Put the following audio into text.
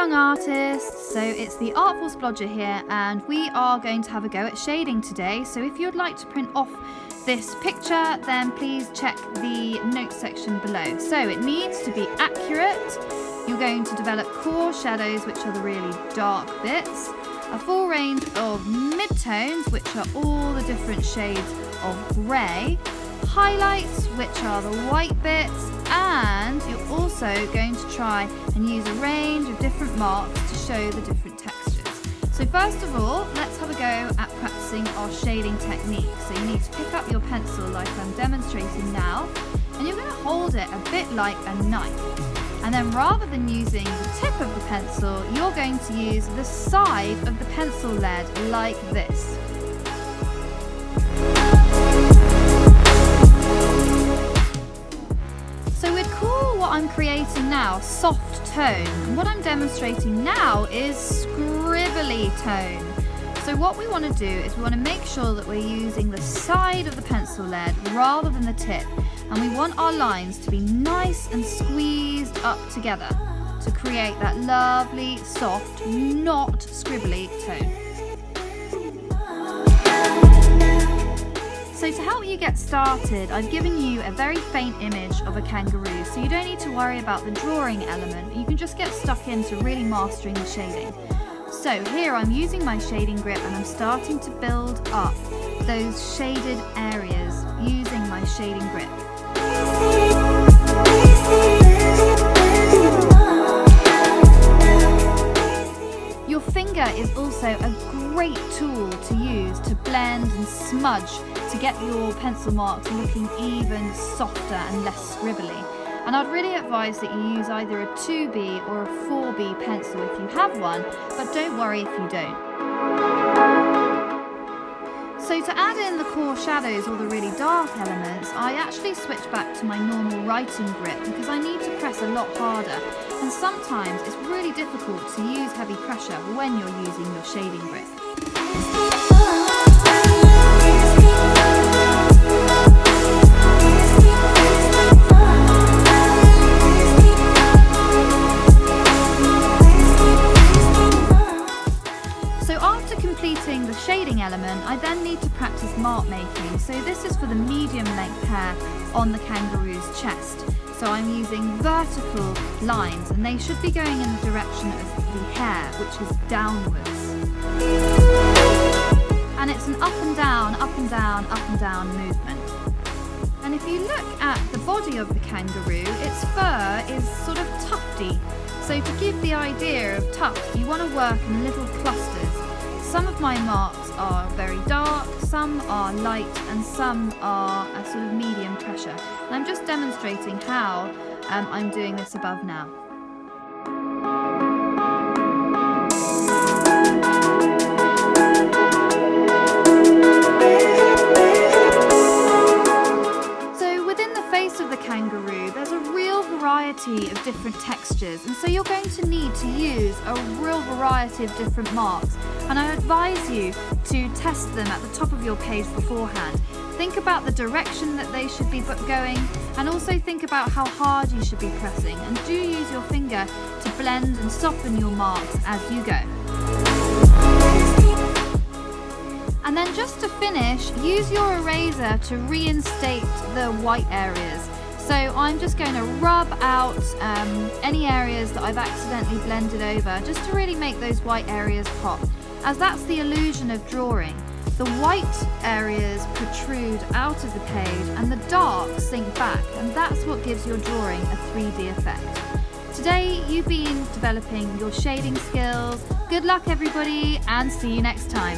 young artist, so it's the Artful Splodger here, and we are going to have a go at shading today. So if you'd like to print off this picture, then please check the notes section below. So it needs to be accurate. You're going to develop core shadows, which are the really dark bits, a full range of midtones, which are all the different shades of grey, highlights, which are the white bits, and you're also going to try and use a range of different marks to show the different textures. So first of all, let's have a go at practicing our shading technique. So you need to pick up your pencil like I'm demonstrating now, and you're going to hold it a bit like a knife. And then rather than using the tip of the pencil, you're going to use the side of the pencil lead like this. So we'd call what I'm creating now soft tone. And what I'm demonstrating now is scribbly tone. So what we want to do is we want to make sure that we're using the side of the pencil lead rather than the tip. And we want our lines to be nice and squeezed up together to create that lovely, soft, not scribbly tone. So to help you get started, I've given you a very faint image of a kangaroo, so you don't need to worry about the drawing element. You can just get stuck into really mastering the shading. So here I'm using my shading grip and I'm starting to build up those shaded areas using my shading grip. Your finger is also a great tool to use to blend and smudge to get your pencil marks looking even softer and less scribbly. And I'd really advise that you use either a 2B or a 4B pencil if you have one, but don't worry if you don't. So to add in the core shadows or the really dark elements, I actually switch back to my normal writing grip because I need to press a lot harder, and sometimes it's really difficult to use heavy pressure when you're using your shading grip. Completing the shading element, I then need to practice mark making. So this is for the medium length hair on the kangaroo's chest. So I'm using vertical lines and they should be going in the direction of the hair, which is downwards. And it's an up and down, up and down, up and down movement. And if you look at the body of the kangaroo, its fur is sort of tufty. So to give the idea of tuft, you want to work in little clusters. Some of my marks are very dark, some are light, and some are a sort of medium pressure. And I'm just demonstrating how I'm doing this above now. So within the face of the kangaroo, there's a real variety of different textures, and so you're going to need to use a real variety of different marks. And I advise you to test them at the top of your page beforehand. Think about the direction that they should be going, and also think about how hard you should be pressing, and do use your finger to blend and soften your marks as you go. And then just to finish, use your eraser to reinstate the white areas. So I'm just going to rub out any areas that I've accidentally blended over, just to really make those white areas pop, as that's the illusion of drawing. The white areas protrude out of the page and the dark sink back, and that's what gives your drawing a 3D effect. Today you've been developing your shading skills. Good luck everybody, and see you next time.